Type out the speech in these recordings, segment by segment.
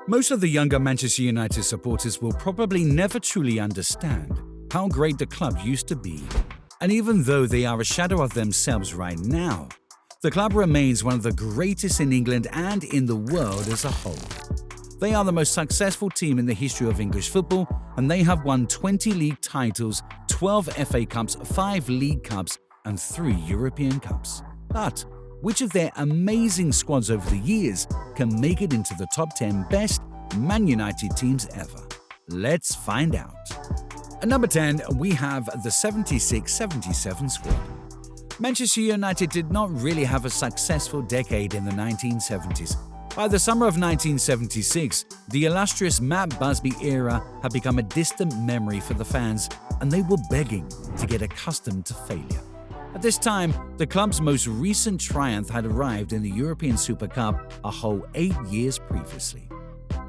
Most of the younger Manchester United supporters will probably never truly understand how great the club used to be. And even though they are a shadow of themselves right now, the club remains one of the greatest in England and in the world as a whole. They are the most successful team in the history of English football, and they have won 20 league titles, 12 FA Cups, 5 League Cups, and 3 European Cups. But which of their amazing squads over the years can make it into the top 10 best Man United teams ever? Let's find out. At number 10, we have the 76-77 squad. Manchester United did not really have a successful decade in the 1970s. By the summer of 1976, the illustrious Matt Busby era had become a distant memory for the fans, and they were begging to get accustomed to failure. At this time, the club's most recent triumph had arrived in the European Super Cup a whole 8 years previously.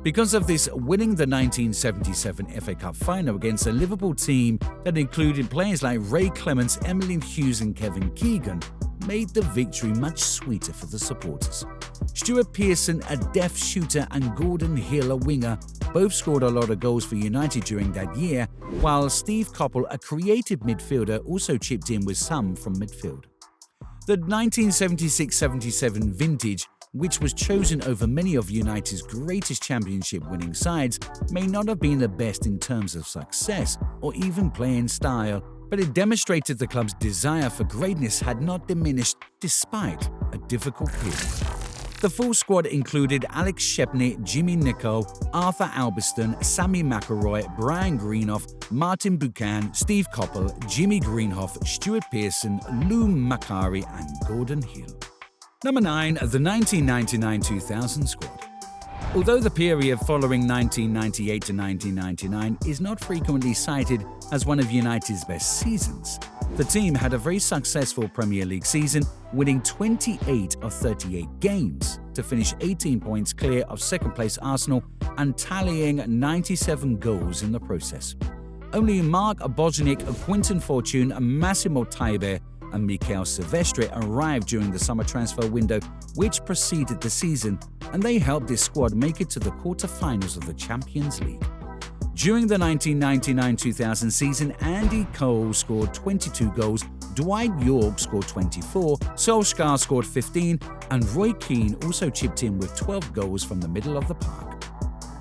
Because of this, winning the 1977 FA Cup final against a Liverpool team that included players like Ray Clemence, Emlyn Hughes and Kevin Keegan made the victory much sweeter for the supporters. Stuart Pearson, a deft shooter, and Gordon Hill, a winger, both scored a lot of goals for United during that year, while Steve Coppell, a creative midfielder, also chipped in with some from midfield. The 1976-77 vintage, which was chosen over many of United's greatest championship-winning sides, may not have been the best in terms of success or even playing style, but it demonstrated the club's desire for greatness had not diminished despite a difficult period. The full squad included Alex Shepney, Jimmy Nicholl, Arthur Albiston, Sammy McElroy, Brian Greenhoff, Martin Buchan, Steve Coppell, Jimmy Greenhoff, Stuart Pearson, Lou Macari and Gordon Hill. Number 9. The 1999-2000 squad. Although the period following 1998 to 1999 is not frequently cited as one of United's best seasons, the team had a very successful Premier League season, winning 28 of 38 games to finish 18 points clear of second-place Arsenal and tallying 97 goals in the process. Only Mark Bosnich, Quinton Fortune, Massimo Taibe and Mikel Silvestre arrived during the summer transfer window which preceded the season, and they helped this squad make it to the quarter-finals of the Champions League. During the 1999-2000 season, Andy Cole scored 22 goals, Dwight Yorke scored 24, Solskjaer scored 15, and Roy Keane also chipped in with 12 goals from the middle of the park.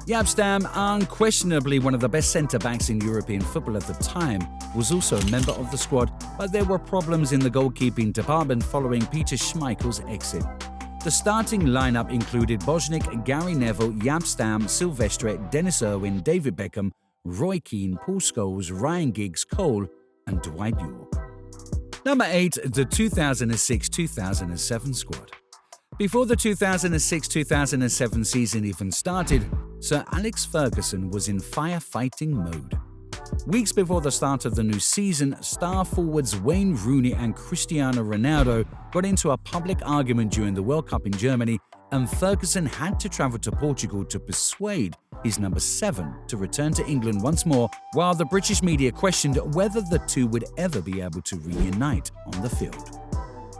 Jaap Stam, unquestionably one of the best centre-backs in European football at the time, was also a member of the squad, but there were problems in the goalkeeping department following Peter Schmeichel's exit. The starting lineup included Bosnich, Gary Neville, Jaap Stam, Silvestre, Dennis Irwin, David Beckham, Roy Keane, Paul Scholes, Ryan Giggs, Cole, and Dwight Yorke. Number 8. The 2006-2007 squad. Before the 2006-2007 season even started, Sir Alex Ferguson was in firefighting mode. Weeks before the start of the new season, star forwards Wayne Rooney and Cristiano Ronaldo got into a public argument during the World Cup in Germany, and Ferguson had to travel to Portugal to persuade his number 7 to return to England once more, while the British media questioned whether the two would ever be able to reunite on the field.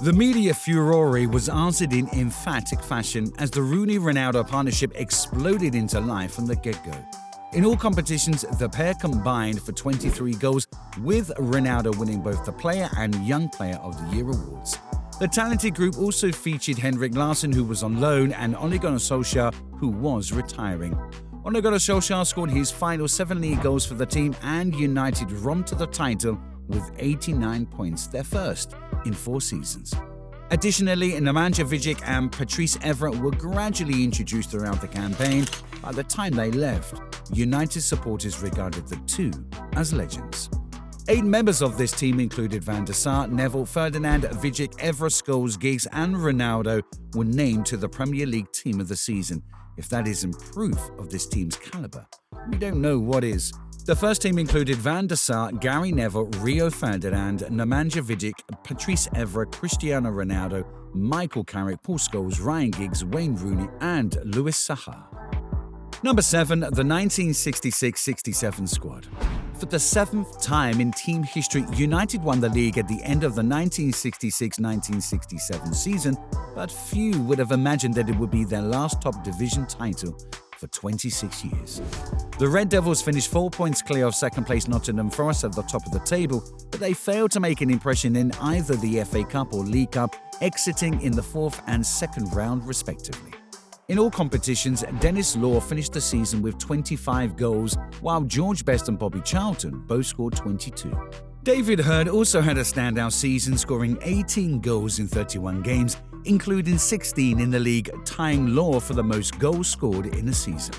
The media furore was answered in emphatic fashion as the Rooney-Ronaldo partnership exploded into life from the get-go. In all competitions, the pair combined for 23 goals, with Ronaldo winning both the Player and Young Player of the Year awards. The talented group also featured Henrik Larsson, who was on loan, and Ole Gunnar Solskjaer, who was retiring. Ole Gunnar Solskjaer scored his final 7 league goals for the team, and United romped to the title with 89 points, their first in 4 seasons. Additionally, Nemanja Vidic and Patrice Evra were gradually introduced throughout the campaign. By the time they left, United supporters regarded the two as legends. 8 members of this team included Van der Sar, Neville, Ferdinand, Vidic, Evra, Scholes, Giggs and Ronaldo were named to the Premier League Team of the Season. If that isn't proof of this team's caliber, we don't know what is. The first team included Van der Sar, Gary Neville, Rio Ferdinand, Nemanja Vidic, Patrice Evra, Cristiano Ronaldo, Michael Carrick, Paul Scholes, Ryan Giggs, Wayne Rooney and Louis Saha. Number 7. The 1966-67 squad. For the 7th time in team history, United won the league at the end of the 1966-1967 season, but few would have imagined that it would be their last top division title. for 26 years. The Red Devils finished 4 points clear of second-place Nottingham Forest at the top of the table, but they failed to make an impression in either the FA Cup or League Cup, exiting in the fourth and second round respectively. In all competitions, Denis Law finished the season with 25 goals, while George Best and Bobby Charlton both scored 22. David Hurd also had a standout season, scoring 18 goals in 31 games, including 16 in the league, tying Law for the most goals scored in a season.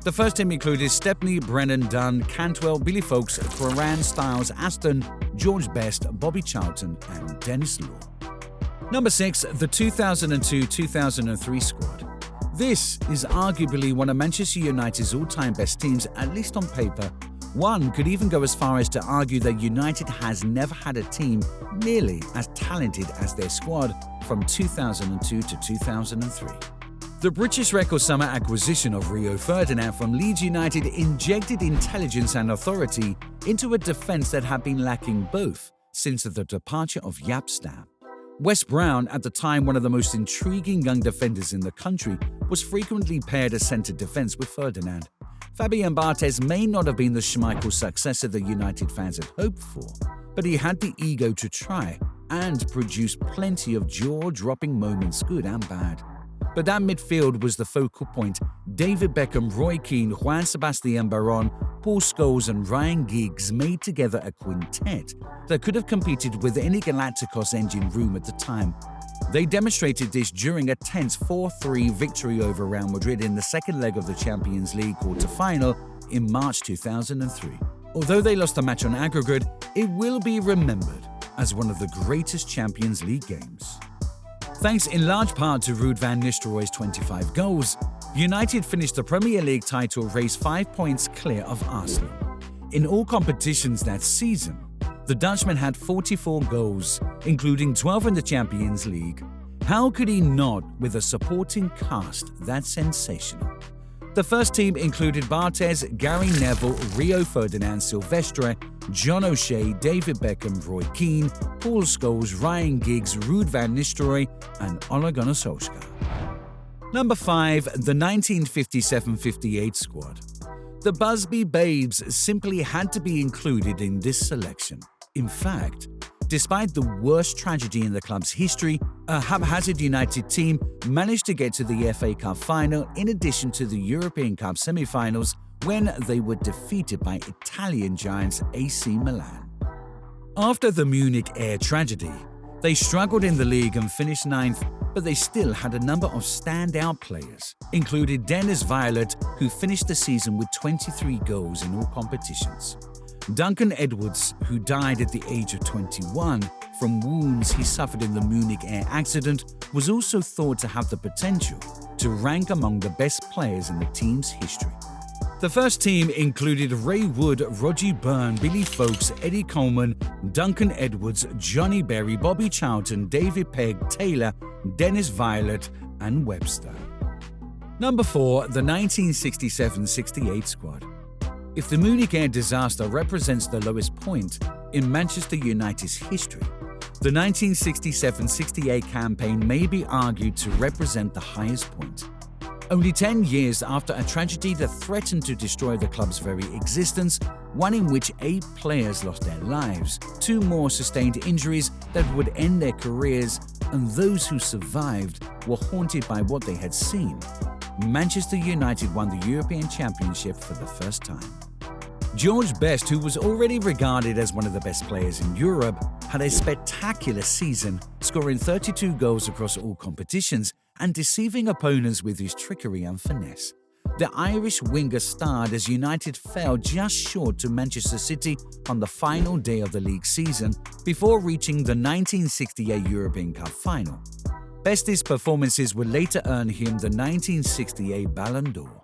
The first team included Stepney, Brennan Dunn, Cantwell, Billy Foulkes, Coran, Styles, Aston, George Best, Bobby Charlton, and Denis Law. Number 6, the 2002-2003 squad. This is arguably one of Manchester United's all-time best teams, at least on paper. One could even go as far as to argue that United has never had a team nearly as talented as their squad from 2002 to 2003. The British record summer acquisition of Rio Ferdinand from Leeds United injected intelligence and authority into a defence that had been lacking both since the departure of Jaap Stam. Wes Brown, at the time one of the most intriguing young defenders in the country, was frequently paired as centre defence with Ferdinand. Fabian Barthez may not have been the Schmeichel successor that United fans had hoped for, but he had the ego to try and produce plenty of jaw-dropping moments, good and bad. But that midfield was the focal point. David Beckham, Roy Keane, Juan Sebastian Baron, Paul Scholes and Ryan Giggs made together a quintet that could have competed with any Galacticos engine room at the time. They demonstrated this during a tense 4-3 victory over Real Madrid in the second leg of the Champions League quarter-final in March 2003. Although they lost the match on aggregate, it will be remembered as one of the greatest Champions League games. Thanks in large part to Ruud van Nistelrooy's 25 goals, United finished the Premier League title race 5 points clear of Arsenal. In all competitions that season, the Dutchman had 44 goals, including 12 in the Champions League. How could he not with a supporting cast that sensational? The first team included Barthez, Gary Neville, Rio Ferdinand, Silvestre, John O'Shea, David Beckham, Roy Keane, Paul Scholes, Ryan Giggs, Ruud van Nistelrooy, and Ole Gunnar Solskjaer. Number 5, the 1957-58 squad. The Busby Babes simply had to be included in this selection. In fact, despite the worst tragedy in the club's history, a haphazard United team managed to get to the FA Cup final in addition to the European Cup semi-finals when they were defeated by Italian giants AC Milan. After the Munich air tragedy, they struggled in the league and finished 9th, but they still had a number of standout players, including Dennis Viollet, who finished the season with 23 goals in all competitions. Duncan Edwards, who died at the age of 21 from wounds he suffered in the Munich air accident, was also thought to have the potential to rank among the best players in the team's history. The first team included Ray Wood, Rogie Byrne, Billy Foulkes, Eddie Coleman, Duncan Edwards, Johnny Berry, Bobby Charlton, David Pegg, Taylor, Dennis Viollet, and Webster. Number 4, the 1967-68 squad. If the Munich air disaster represents the lowest point in Manchester United's history, the 1967-68 campaign may be argued to represent the highest point. Only 10 years after a tragedy that threatened to destroy the club's very existence, one in which 8 players lost their lives, 2 more sustained injuries that would end their careers, and those who survived were haunted by what they had seen, Manchester United won the European Championship for the first time. George Best, who was already regarded as one of the best players in Europe, had a spectacular season, scoring 32 goals across all competitions and deceiving opponents with his trickery and finesse. The Irish winger starred as United fell just short to Manchester City on the final day of the league season before reaching the 1968 European Cup final. Best's performances would later earn him the 1968 Ballon d'Or.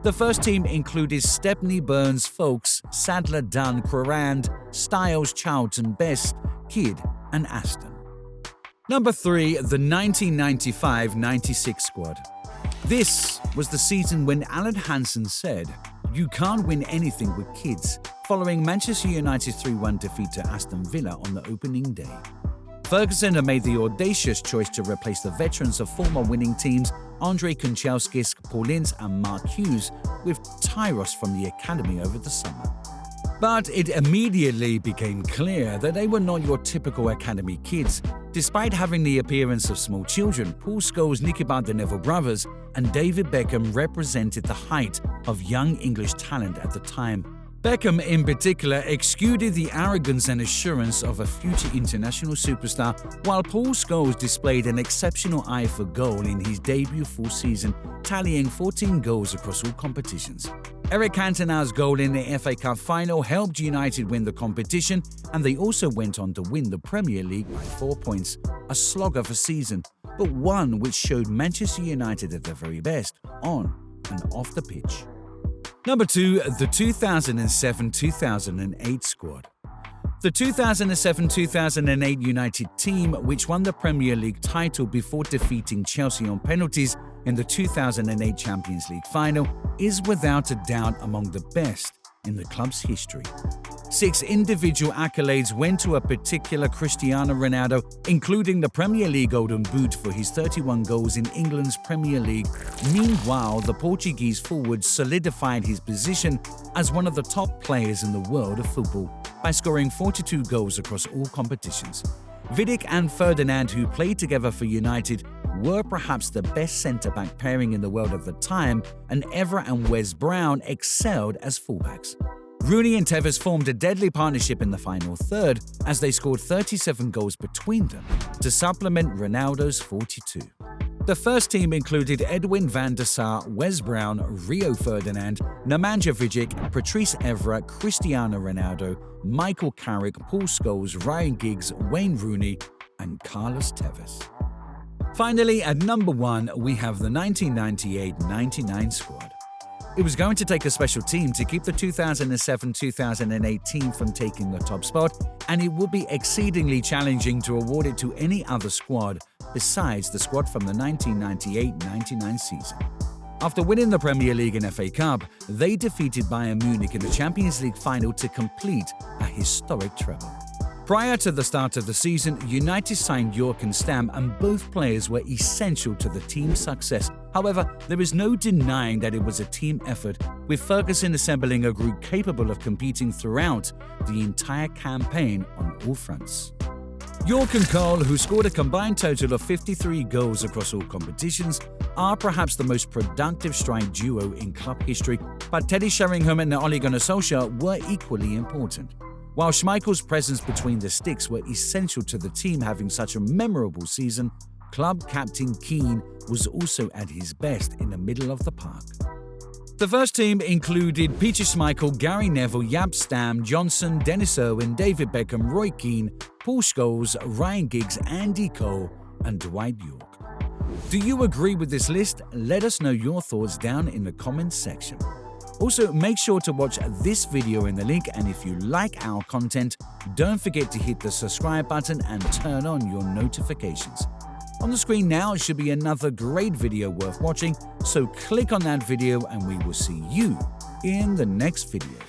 The first team included Stepney, Burns, Foulkes, Sadler, Dunn, Coran, Styles, Charlton, Best, Kidd, and Aston. Number 3, the 1995-96 squad. This was the season when Alan Hansen said, "You can't win anything with kids," following Manchester United's 3-1 defeat to Aston Villa on the opening day. Ferguson had made the audacious choice to replace the veterans of former winning teams Andrei Kanchelskis, Paul Ince and Mark Hughes with Tyros from the academy over the summer. But it immediately became clear that they were not your typical academy kids. Despite having the appearance of small children, Paul Scholes, Nikiba the Neville brothers, and David Beckham represented the height of young English talent at the time. Beckham, in particular, exuded the arrogance and assurance of a future international superstar, while Paul Scholes displayed an exceptional eye for goal in his debut full season, tallying 14 goals across all competitions. Eric Cantona's goal in the FA Cup final helped United win the competition, and they also went on to win the Premier League by 4 points, a slog of a season, but one which showed Manchester United at their very best, on and off the pitch. Number 2. The 2007-2008 squad. The 2007-2008 United team, which won the Premier League title before defeating Chelsea on penalties in the 2008 Champions League final, is without a doubt among the best in the club's history. 6 individual accolades went to a particular Cristiano Ronaldo, including the Premier League Golden Boot for his 31 goals in England's Premier League. Meanwhile, the Portuguese forward solidified his position as one of the top players in the world of football by scoring 42 goals across all competitions. Vidic and Ferdinand, who played together for United, were perhaps the best centre-back pairing in the world at the time, and Evra and Wes Brown excelled as fullbacks. Rooney and Tevez formed a deadly partnership in the final third as they scored 37 goals between them to supplement Ronaldo's 42. The first team included Edwin van der Sar, Wes Brown, Rio Ferdinand, Nemanja Vidic, Patrice Evra, Cristiano Ronaldo, Michael Carrick, Paul Scholes, Ryan Giggs, Wayne Rooney, and Carlos Tevez. Finally, at number 1, we have the 1998-99 squad. It was going to take a special team to keep the 2007-2008 team from taking the top spot, and it would be exceedingly challenging to award it to any other squad besides the squad from the 1998-99 season. After winning the Premier League and FA Cup, they defeated Bayern Munich in the Champions League final to complete a historic treble. Prior to the start of the season, United signed Jorgen Stamm, and both players were essential to the team's success. However, there is no denying that it was a team effort, with Ferguson assembling a group capable of competing throughout the entire campaign on all fronts. York and Cole, who scored a combined total of 53 goals across all competitions, are perhaps the most productive strike duo in club history, but Teddy Sheringham and Ole Gunnar Solskjaer were equally important. While Schmeichel's presence between the sticks were essential to the team having such a memorable season, club captain Keane was also at his best in the middle of the park. The first team included Peter Schmeichel, Gary Neville, Jaap Stam, Johnson, Dennis Irwin, David Beckham, Roy Keane, Paul Scholes, Ryan Giggs, Andy Cole, and Dwight York. Do you agree with this list? Let us know your thoughts down in the comments section. Also, make sure to watch this video in the link, and if you like our content, don't forget to hit the subscribe button and turn on your notifications. On the screen now should be another great video worth watching, so click on that video and we will see you in the next video.